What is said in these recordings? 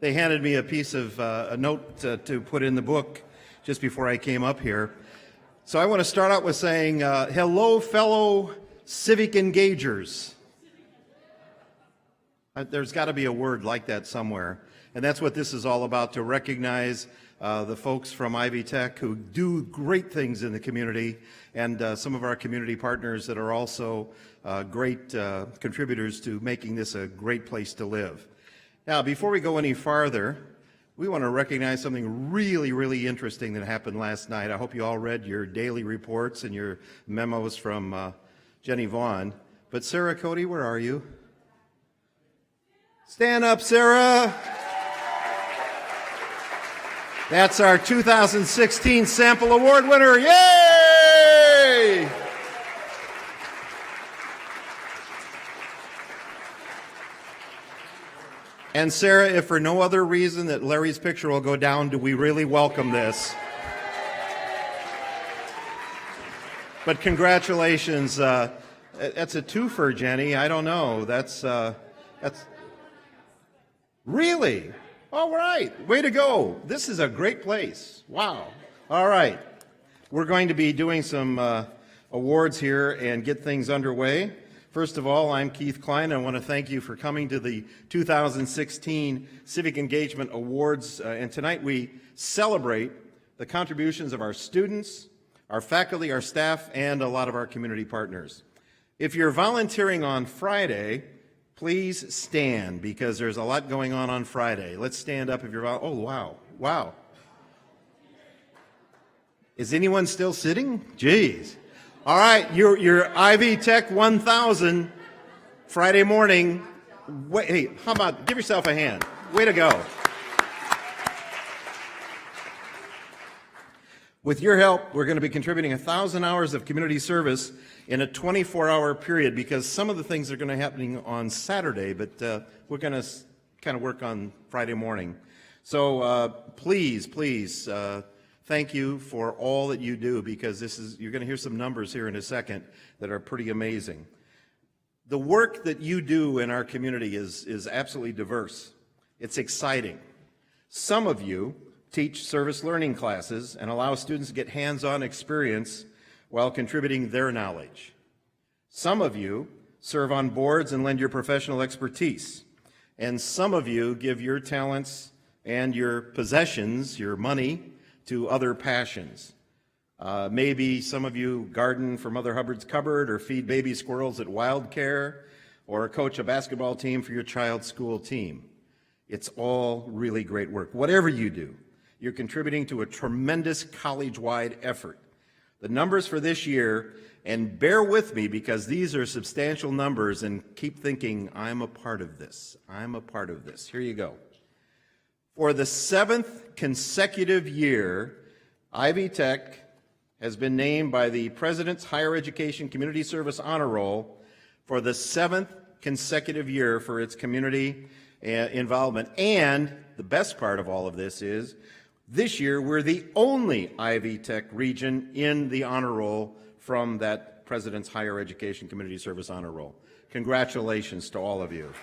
They handed me a piece of a note to put in the book just before I came up here. So I want to start out with saying, hello, fellow Civic engagers. There's got to be a word like that somewhere. And that's what this is all about, to recognize the folks from Ivy Tech who do great things in the community, and some of our community partners that are also great contributors to making this a great place to live. Now, before we go any farther, we want to recognize something really, really interesting that happened last night. I hope you all read your daily reports and your memos from Jenny Vaughn. But Sarah Cody, where are you? Stand up, Sarah. That's our 2016 Sample Award winner. Yay! And Sarah, if for no other reason that Larry's picture will go down, do we really welcome this? But congratulations. That's a twofer, Jenny. I don't know. That's really? All right. Way to go. This is a great place. Wow. All right. We're going to be doing some awards here and get things underway. First of all, I'm Keith Klein. I want to thank you for coming to the 2016 Civic Engagement Awards. And tonight we celebrate the contributions of our students, our faculty, our staff, and a lot of our community partners. If you're volunteering on Friday, please stand, because there's a lot going on Friday. Let's stand up if you're oh, wow. Wow. Is anyone still sitting? Jeez. All right, your Ivy Tech 1000 Friday morning. Wait, hey, how about give yourself a hand? Way to go. With your help, we're going to be contributing 1,000 hours of community service in a 24-hour period, because some of the things are going to be happening on Saturday, but we're going to kind of work on Friday morning. So please, thank you for all that you do, because you're going to hear some numbers here in a second that are pretty amazing. The work that you do in our community is absolutely diverse. It's exciting. Some of you teach service learning classes and allow students to get hands-on experience while contributing their knowledge. Some of you serve on boards and lend your professional expertise. And some of you give your talents and your possessions, your money, to other passions. Maybe some of you garden for Mother Hubbard's cupboard, or feed baby squirrels at Wild Care, or coach a basketball team for your child's school team. It's all really great work. Whatever you do, you're contributing to a tremendous college-wide effort. The numbers for this year, and bear with me because these are substantial numbers, and keep thinking, I'm a part of this. I'm a part of this. Here you go. For the 7th consecutive year, Ivy Tech has been named by the President's Higher Education Community Service Honor Roll for the 7th consecutive year for its community involvement. And the best part of all of this is, this year we're the only Ivy Tech region in the honor roll from that President's Higher Education Community Service Honor Roll. Congratulations to all of you.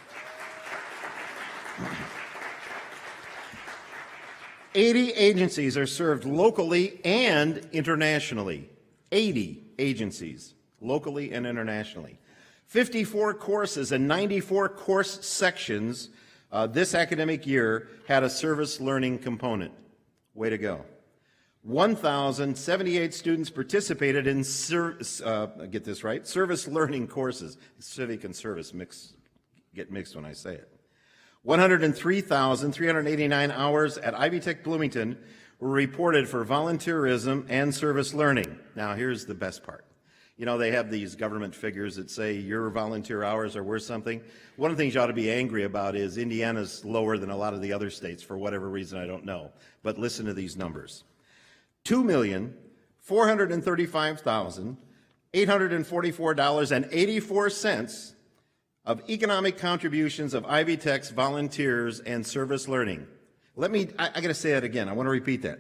80 agencies are served locally and internationally. 80 agencies, locally and internationally. 54 courses and 94 course sections this academic year had a service learning component. Way to go. 1,078 students participated in, get this right, service learning courses. Civic and service get mixed when I say it. 103,389 hours at Ivy Tech Bloomington were reported for volunteerism and service learning. Now, here's the best part. You know, they have these government figures that say your volunteer hours are worth something. One of the things you ought to be angry about is Indiana's lower than a lot of the other states for whatever reason, I don't know. But listen to these numbers. 2,435,844.84 of economic contributions of Ivy Tech's volunteers and service learning. I got to say that again. I want to repeat that.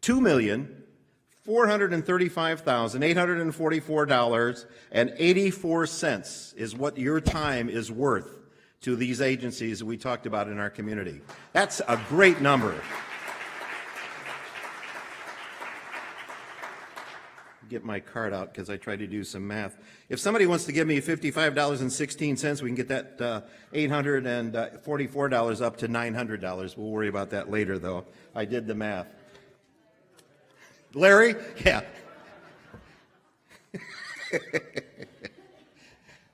$2,435,844.84 is what your time is worth to these agencies that we talked about in our community. That's a great number. Get my card out because I tried to do some math. If somebody wants to give me $55.16, we can get that $844 up to $900. We'll worry about that later, though. I did the math. Larry? Yeah.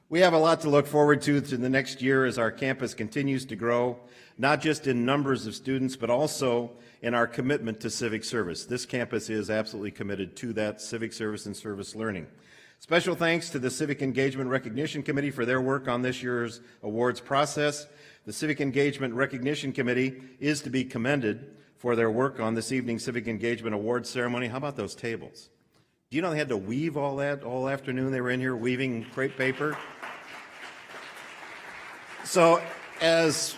We have a lot to look forward to the next year as our campus continues to grow, not just in numbers of students, but also in our commitment to civic service. This campus is absolutely committed to that civic service and service learning. Special thanks to the Civic Engagement Recognition Committee for their work on this year's awards process. The Civic Engagement Recognition Committee is to be commended for their work on this evening's Civic Engagement Awards ceremony. How about those tables? Do you know they had to weave all that all afternoon? They were in here weaving crepe paper. So as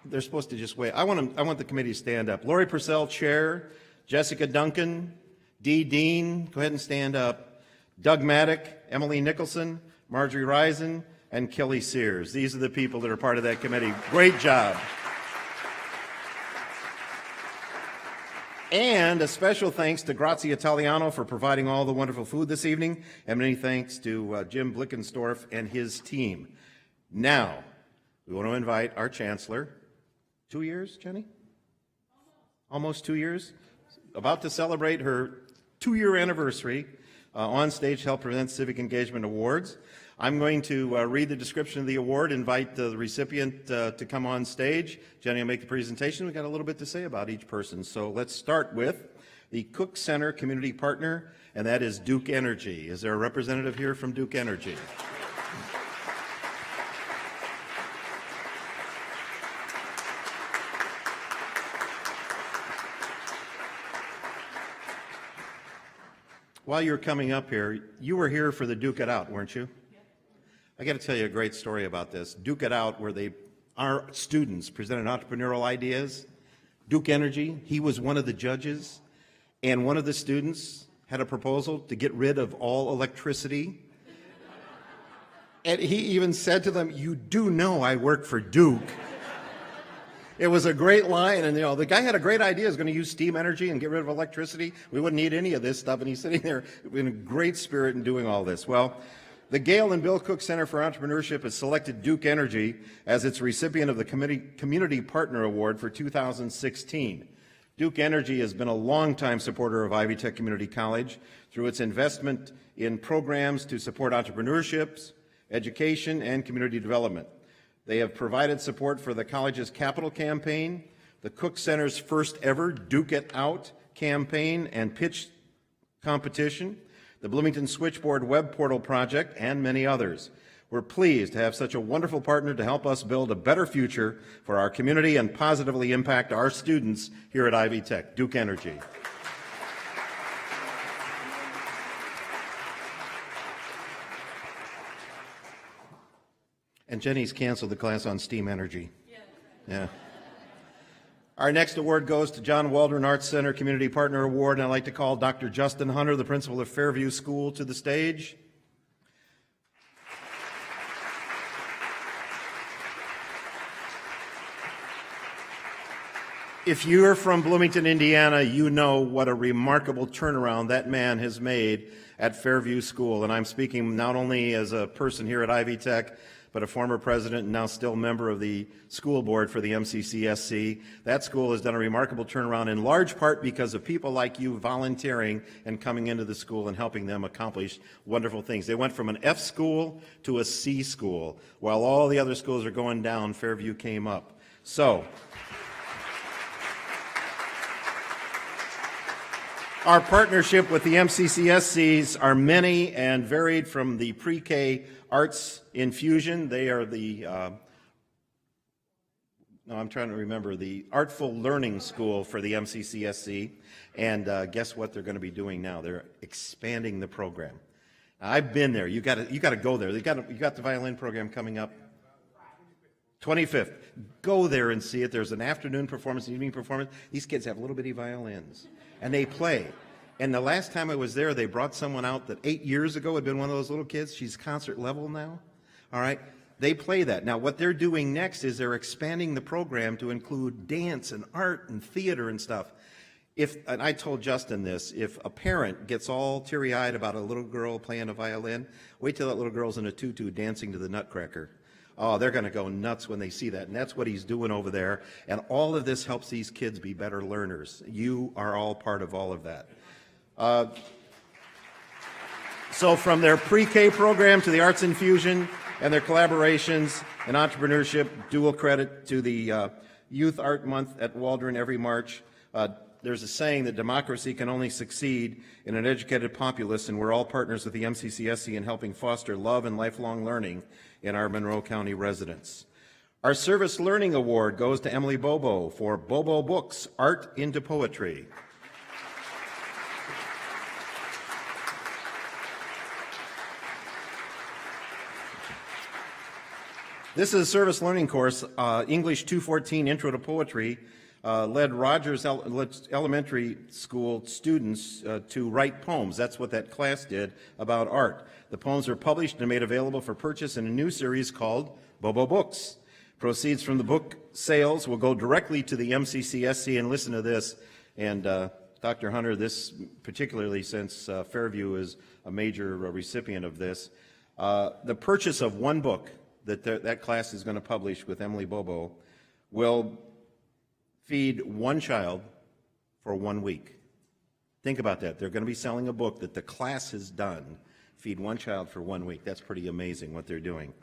they're supposed to just wait. I want the committee to stand up. Lori Purcell, Chair. Jessica Duncan. Dee Dean, go ahead and stand up. Doug Maddock, Emily Nicholson, Marjorie Risen, and Kelly Sears. These are the people that are part of that committee. Great job. And a special thanks to Grazie Italiano for providing all the wonderful food this evening, and many thanks to Jim Blickensdorf and his team. Now, we want to invite our Chancellor, 2 years, Jenny? Almost 2 years? About to celebrate her 2-year anniversary on stage to help present Civic Engagement Awards. I'm going to read the description of the award, invite the recipient to come on stage. Jenny will make the presentation. We've got a little bit to say about each person. So let's start with the Cook Center Community Partner, and that is Duke Energy. Is there a representative here from Duke Energy? While you're coming up here, you were here for the Duke It Out, weren't you? Yeah. I got to tell you a great story about this. Duke It Out, where our students presented entrepreneurial ideas. Duke Energy, he was one of the judges, and one of the students had a proposal to get rid of all electricity. And he even said to them, "You do know I work for Duke." It was a great line, and the guy had a great idea. He was going to use steam energy and get rid of electricity. We wouldn't need any of this stuff, and he's sitting there in a great spirit and doing all this. Well, the Gail and Bill Cook Center for Entrepreneurship has selected Duke Energy as its recipient of the Community Partner Award for 2016. Duke Energy has been a longtime supporter of Ivy Tech Community College through its investment in programs to support entrepreneurship, education, and community development. They have provided support for the college's capital campaign, the Cook Center's first ever Duke It Out campaign and pitch competition, the Bloomington Switchboard web portal project, and many others. We're pleased to have such a wonderful partner to help us build a better future for our community and positively impact our students here at Ivy Tech. Duke Energy. And Jenny's canceled the class on steam energy. Yeah. Our next award goes to John Waldron Arts Center Community Partner Award, and I'd like to call Dr. Justin Hunter, the principal of Fairview School, to the stage. If you're from Bloomington, Indiana, you know what a remarkable turnaround that man has made at Fairview School. And I'm speaking not only as a person here at Ivy Tech, but a former president and now still member of the school board for the MCCSC. That school has done a remarkable turnaround in large part because of people like you volunteering and coming into the school and helping them accomplish wonderful things. They went from an F school to a C school. While all the other schools are going down, Fairview came up. So, our partnership with the MCCSCs are many and varied, from the pre-K Arts Infusion. They are the, I'm trying to remember, the Artful Learning School for the MCCSC. And guess what they're going to be doing now? They're expanding the program. Now, I've been there. You got to go there. You got the violin program coming up. 25th. Go there and see it. There's an afternoon performance, an evening performance. These kids have little bitty violins, and they play. And the last time I was there, they brought someone out that 8 years ago had been one of those little kids. She's concert level now. All right. They play that. Now, what they're doing next is they're expanding the program to include dance and art and theater and stuff. And I told Justin this, if a parent gets all teary-eyed about a little girl playing a violin, wait till that little girl's in a tutu dancing to the Nutcracker. Oh, they're going to go nuts when they see that, and that's what he's doing over there. And all of this helps these kids be better learners. You are all part of all of that. So from their pre-K program to the Arts Infusion and their collaborations and entrepreneurship, dual credit to the Youth Art Month at Waldron every March. There's a saying that democracy can only succeed in an educated populace, and we're all partners with the MCCSC in helping foster love and lifelong learning in our Monroe County residents. Our Service Learning Award goes to Emily Bobo for Bobo Books, Art into Poetry. This is a service learning course, English 214 Intro to Poetry, led Rogers Elementary School students to write poems. That's what that class did about art. The poems are published and made available for purchase in a new series called Bobo Books. Proceeds from the book sales will go directly to the MCCSC, and listen to this, and Dr. Hunter, this particularly since Fairview is a major recipient of this, the purchase of one book that class is going to publish with Emily Bobo will feed one child for 1 week. Think about that. They're going to be selling a book that the class has done. Feed one child for 1 week. That's pretty amazing what they're doing.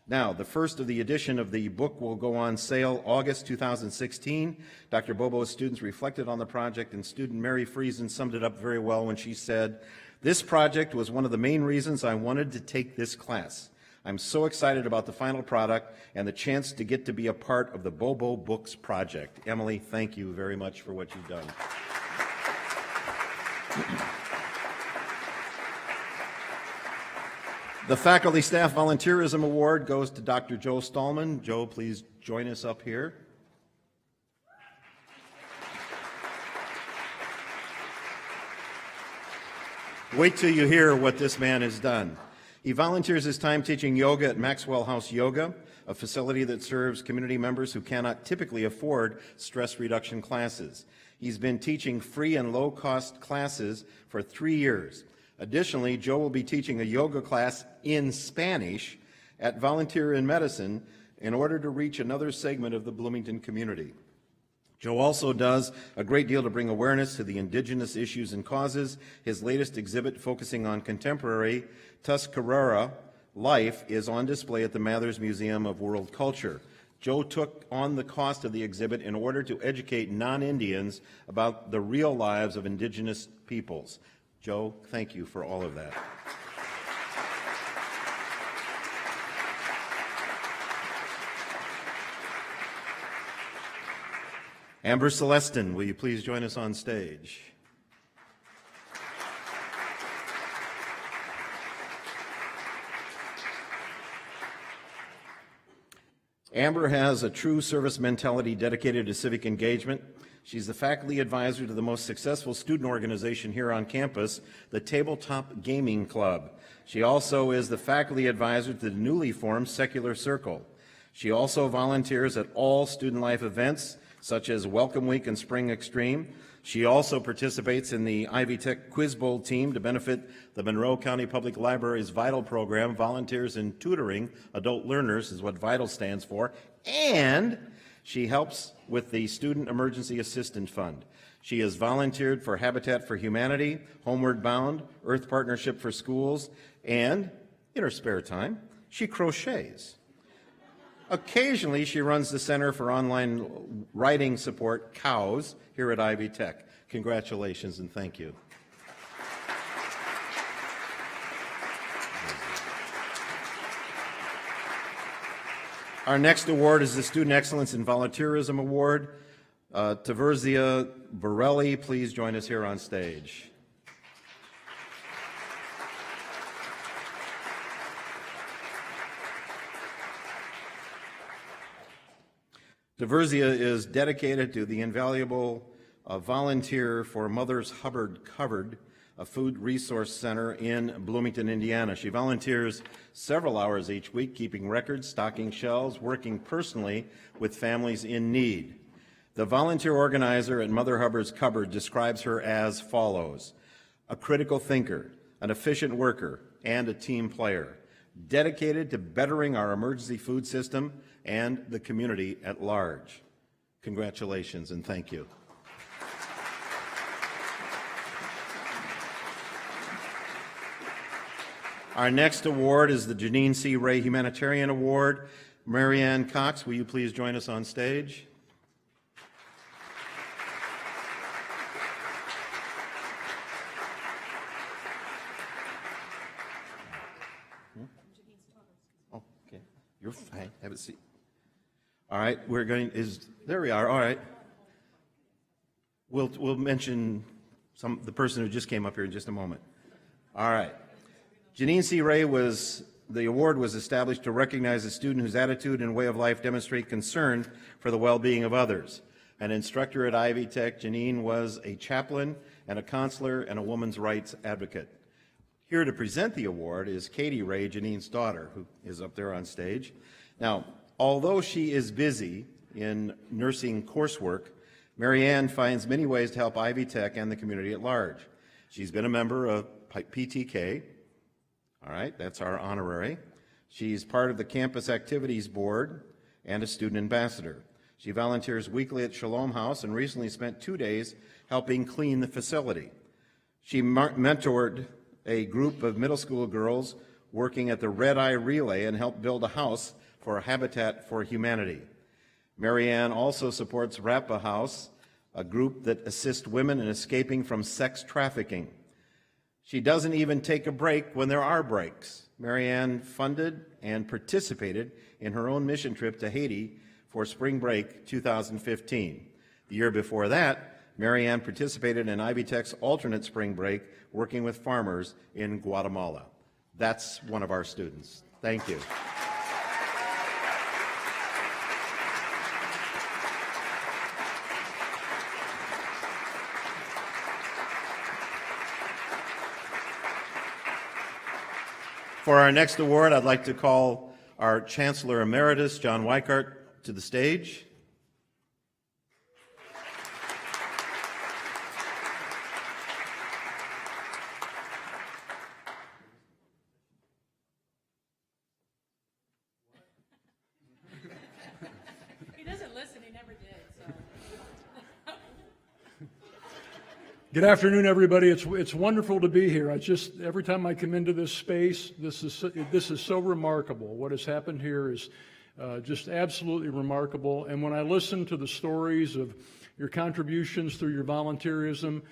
Now, the first of the edition of the book will go on sale August 2016. Dr. Bobo's students reflected on the project, and student Mary Friesen summed it up very well when she said, "This project was one of the main reasons I wanted to take this class. I'm so excited about the final product and the chance to get to be a part of the Bobo Books project." Emily, thank you very much for what you've done. The Faculty Staff Volunteerism Award goes to Dr. Joe Stallman. Joe, please join us up here. Wait till you hear what this man has done. He volunteers his time teaching yoga at Maxwell House Yoga, a facility that serves community members who cannot typically afford stress reduction classes. He's been teaching free and low-cost classes for 3 years. Additionally, Joe will be teaching a yoga class in Spanish at Volunteer in Medicine in order to reach another segment of the Bloomington community. Joe also does a great deal to bring awareness to the indigenous issues and causes. His latest exhibit, focusing on contemporary Tuscarora life, is on display at the Mathers Museum of World Culture. Joe took on the cost of the exhibit in order to educate non-Indians about the real lives of indigenous peoples. Joe, thank you for all of that. Amber Celestin, will you please join us on stage? Amber has a true service mentality dedicated to civic engagement. She's the faculty advisor to the most successful student organization here on campus, the Tabletop Gaming Club. She also is the faculty advisor to the newly formed Secular Circle. She also volunteers at all student life events, such as Welcome Week and Spring Extreme. She also participates in the Ivy Tech Quiz Bowl team to benefit the Monroe County Public Library's VITAL program, volunteers in tutoring adult learners is what VITAL stands for, and she helps with the Student Emergency Assistance Fund. She has volunteered for Habitat for Humanity, Homeward Bound, Earth Partnership for Schools, and in her spare time, she crochets. Occasionally, she runs the Center for Online Writing Support, COWS, here at Ivy Tech. Congratulations and thank you. Our next award is the Student Excellence in Volunteerism Award. Taverzia Borelli, please join us here on stage. Taverzia is dedicated to the invaluable volunteer for Mothers Hubbard Covered, a food resource center in Bloomington, Indiana. She volunteers several hours each week, keeping records, stocking shelves, working personally with families in need. The volunteer organizer at Mother Hubbard's Cupboard describes her as follows: a critical thinker, an efficient worker, and a team player, dedicated to bettering our emergency food system and the community at large. Congratulations and thank you. Our next award is the Janine C. Ray Humanitarian Award. Marianne Cox, will you please join us on stage? Oh, okay. You're fine. Have a seat. All right, there we are. All right. We'll mention the person who just came up here in just a moment. All right. Janine C. Ray the award was established to recognize a student whose attitude and way of life demonstrate concern for the well-being of others. An instructor at Ivy Tech, Janine was a chaplain and a counselor and a women's rights advocate. Here to present the award is Katie Ray, Janine's daughter, who is up there on stage. Now, although she is busy in nursing coursework, Marianne finds many ways to help Ivy Tech and the community at large. She's been a member of PTK. All right, that's our honorary. She's part of the Campus Activities Board and a student ambassador. She volunteers weekly at Shalom House and recently spent 2 days helping clean the facility. She mentored a group of middle school girls working at the Red Eye Relay and helped build a house for Habitat for Humanity. Marianne also supports Rappa House, a group that assists women in escaping from sex trafficking. She doesn't even take a break when there are breaks. Marianne funded and participated in her own mission trip to Haiti for spring break 2015. The year before that, Marianne participated in Ivy Tech's alternate spring break, working with farmers in Guatemala. That's one of our students. Thank you. For our next award, I'd like to call our Chancellor Emeritus, John Weikart, to the stage. He doesn't listen, he never did. So. Good afternoon, everybody. It's wonderful to be here. Every time I come into this space, this is so remarkable. What has happened here is just absolutely remarkable. And when I listen to the stories of your contributions through your volunteerism,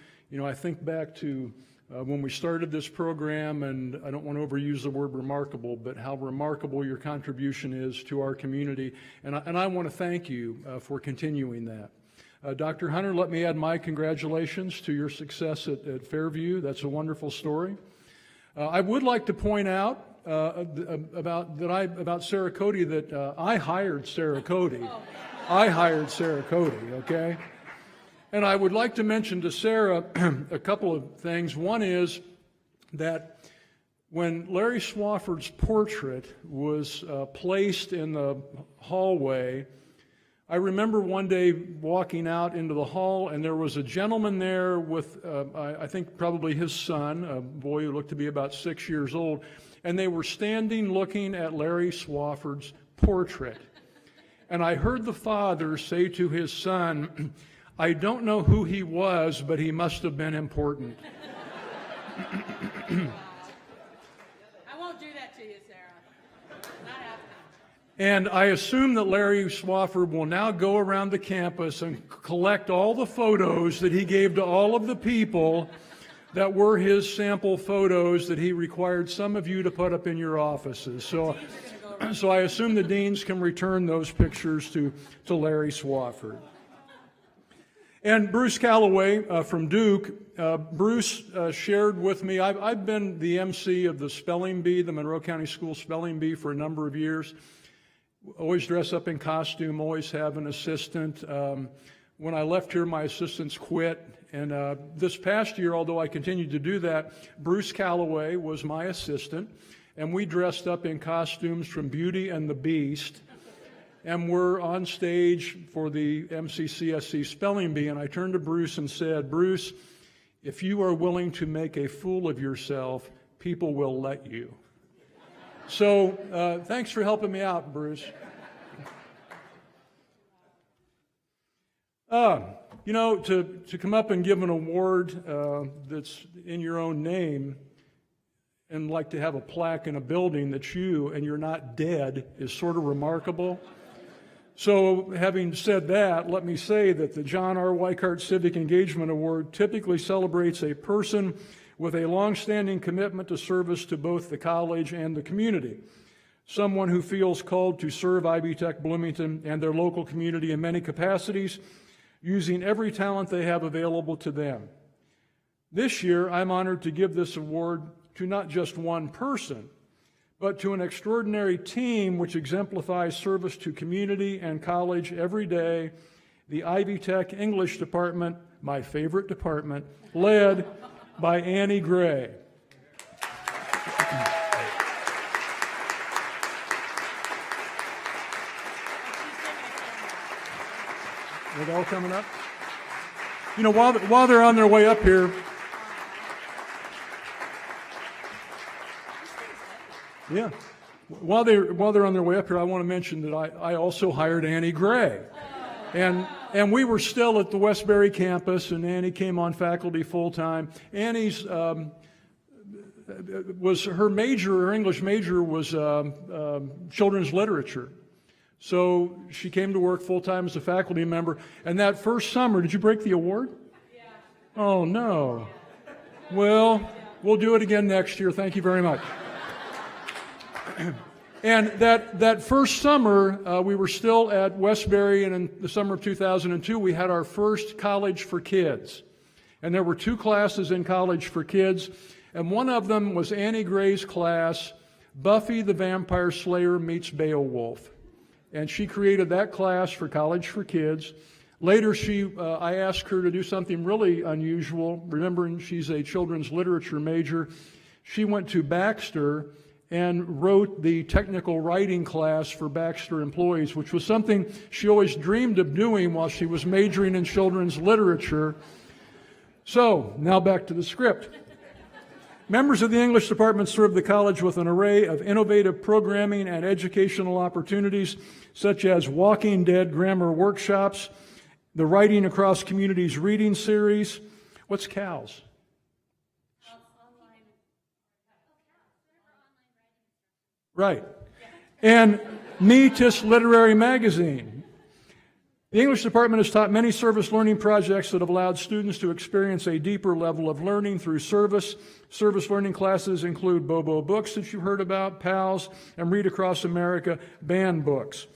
I think back to when we started this program, and I don't want to overuse the word remarkable, but how remarkable your contribution is to our community. And I want to thank you for continuing that. Dr. Hunter, let me add my congratulations to your success at Fairview. That's a wonderful story. I would like to point out about Sarah Cody that I hired Sarah Cody. I hired Sarah Cody, okay? And I would like to mention to Sarah a couple of things. One is that when Larry Swafford's portrait was placed in the hallway, I remember one day walking out into the hall, and there was a gentleman there with, I think probably his son, a boy who looked to be about 6 years old, and they were standing looking at Larry Swafford's portrait. And I heard the father say to his son, "I don't know who he was, but he must have been important." I won't do that to you, Sarah. Not happening. And I assume that Larry Swafford will now go around the campus and collect all the photos that he gave to all of the people that were his sample photos that he required some of you to put up in your offices. So I assume the deans can return those pictures to Larry Swafford. And Bruce Calloway from Duke, Bruce shared with me, I've been the MC of the spelling bee, the Monroe County School Spelling Bee, for a number of years. Always dress up in costume, always have an assistant. When I left here, my assistants quit, And this past year, although I continued to do that, Bruce Calloway was my assistant, and we dressed up in costumes from Beauty and the Beast, and we're on stage for the MCCSC Spelling Bee, and I turned to Bruce and said, Bruce, if you are willing to make a fool of yourself, people will let you. So thanks for helping me out, Bruce. You know, to come up and give an award that's in your own name and like to have a plaque in a building that's you and you're not dead is sort of remarkable. So having said that, let me say that the John R. Weichart Civic Engagement Award typically celebrates a person with a long-standing commitment to service to both the college and the community, someone who feels called to serve Ivy Tech Bloomington and their local community in many capacities, using every talent they have available to them. This year, I'm honored to give this award to not just one person, but to an extraordinary team which exemplifies service to community and college every day, the Ivy Tech English Department, my favorite department, led by Annie Gray. Are they all coming up? You know, while they're on their way up here, yeah. While they're on their way up here, I want to mention that I also hired Annie Gray. And we were still at the Westbury campus, and Annie came on faculty full-time. Annie's her English major was children's literature. So she came to work full-time as a faculty member. And that first summer, did you break the award? Yeah. Oh, no. Well, we'll do it again next year. Thank you very much. And that first summer, we were still at Westbury, and in the summer of 2002, we had our first College for Kids. And there were 2 classes in College for Kids, and one of them was Annie Gray's class, Buffy the Vampire Slayer meets Beowulf. And she created that class for College for Kids. Later, I asked her to do something really unusual. Remembering she's a children's literature major, she went to Baxter and wrote the technical writing class for Baxter employees, which was something she always dreamed of doing while she was majoring in children's literature. So, now back to the script. Members of the English department serve the college with an array of innovative programming and educational opportunities, such as Walking Dead grammar workshops, the Writing Across Communities reading series. What's CALS? Right. And Me Tis Literary Magazine. The English department has taught many service learning projects that have allowed students to experience a deeper level of learning through service. Service learning classes include Bobo Books that you heard about, PALS, and Read Across America banned books.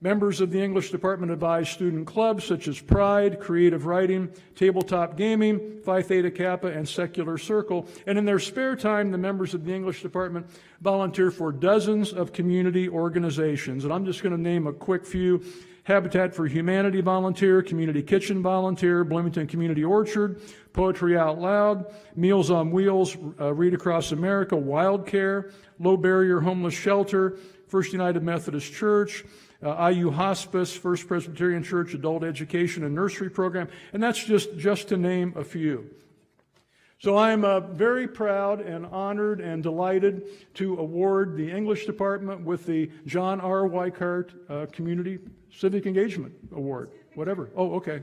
Members of the English department advise student clubs such as Pride, Creative Writing, Tabletop Gaming, Phi Theta Kappa, and Secular Circle. And in their spare time, the members of the English department volunteer for dozens of community organizations. And I'm just going to name a quick few. Habitat for Humanity volunteer, Community Kitchen volunteer, Bloomington Community Orchard, Poetry Out Loud, Meals on Wheels, Read Across America, Wild Care, Low Barrier Homeless Shelter, First United Methodist Church, IU Hospice, First Presbyterian Church Adult Education and Nursery Program, and that's just to name a few. So I'm very proud and honored and delighted to award the English department with the John R. Weichart Community Civic Engagement Award, whatever. Oh, okay.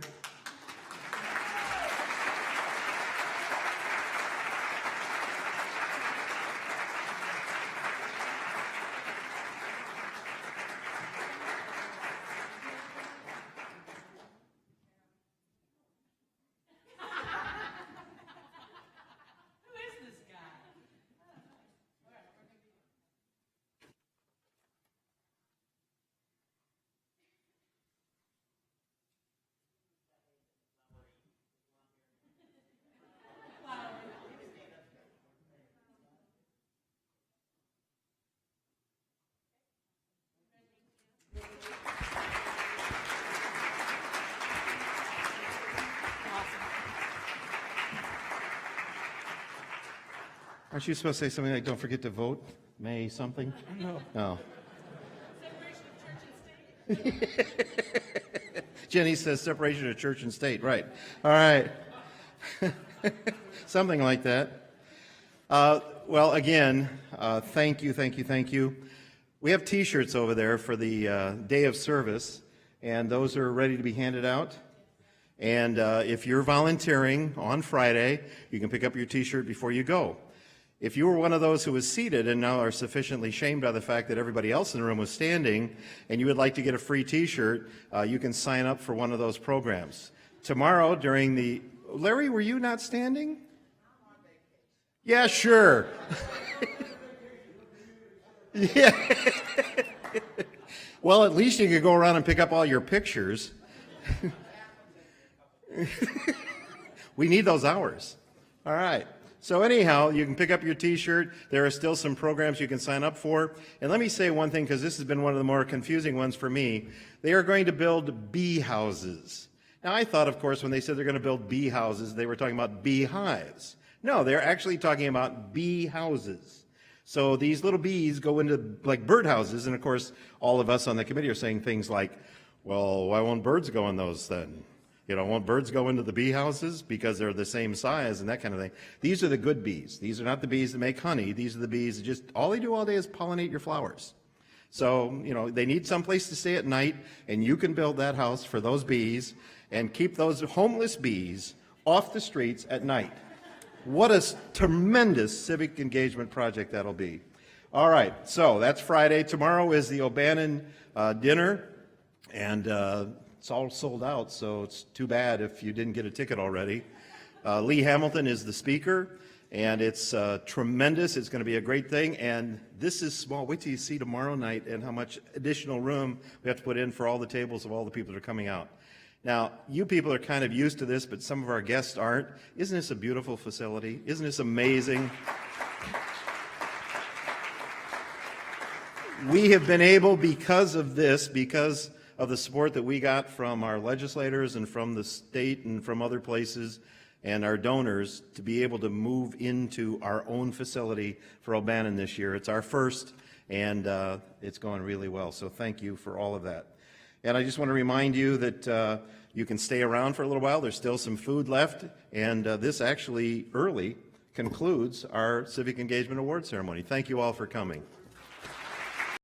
Aren't you supposed to say something like, don't forget to vote, May something? No. Oh. Separation of church and state. Jenny says separation of church and state, right. All right. Something like that. Well, again, thank you. We have T-shirts over there for the day of service, and those are ready to be handed out. And if you're volunteering on Friday, you can pick up your T-shirt before you go. If you were one of those who was seated and now are sufficiently shamed by the fact that everybody else in the room was standing, and you would like to get a free T-shirt, you can sign up for one of those programs. Tomorrow during the... Larry, were you not standing? Yeah, sure. Yeah. Well, at least you could go around and pick up all your pictures. We need those hours. All right. So anyhow, you can pick up your T-shirt. There are still some programs you can sign up for. And let me say one thing, because this has been one of the more confusing ones for me. They are going to build bee houses. Now, I thought, of course, when they said they're going to build bee houses, they were talking about beehives. No, they're actually talking about bee houses. So these little bees go into like birdhouses, and of course, all of us on the committee are saying things like, well, why won't birds go in those then? You know, won't birds go into the bee houses because they're the same size and that kind of thing? These are the good bees. These are not the bees that make honey. These are the bees that just, all they do all day is pollinate your flowers. So, you know, they need someplace to stay at night, and you can build that house for those bees and keep those homeless bees off the streets at night. What a tremendous civic engagement project that'll be. All right, so that's Friday. Tomorrow is the O'Bannon dinner, and it's all sold out, so it's too bad if you didn't get a ticket already. Lee Hamilton is the speaker, and it's tremendous. It's going to be a great thing, and this is small. Wait till you see tomorrow night and how much additional room we have to put in for all the tables of all the people that are coming out. Now, you people are kind of used to this, but some of our guests aren't. Isn't this a beautiful facility? Isn't this amazing? We have been able, because of this, because of the support that we got from our legislators and from the state and from other places and our donors, to be able to move into our own facility for O'Bannon this year. It's our first, and it's going really well. So thank you for all of that. And I just want to remind you that you can stay around for a little while. There's still some food left, and this actually early concludes our Civic Engagement Award ceremony. Thank you all for coming.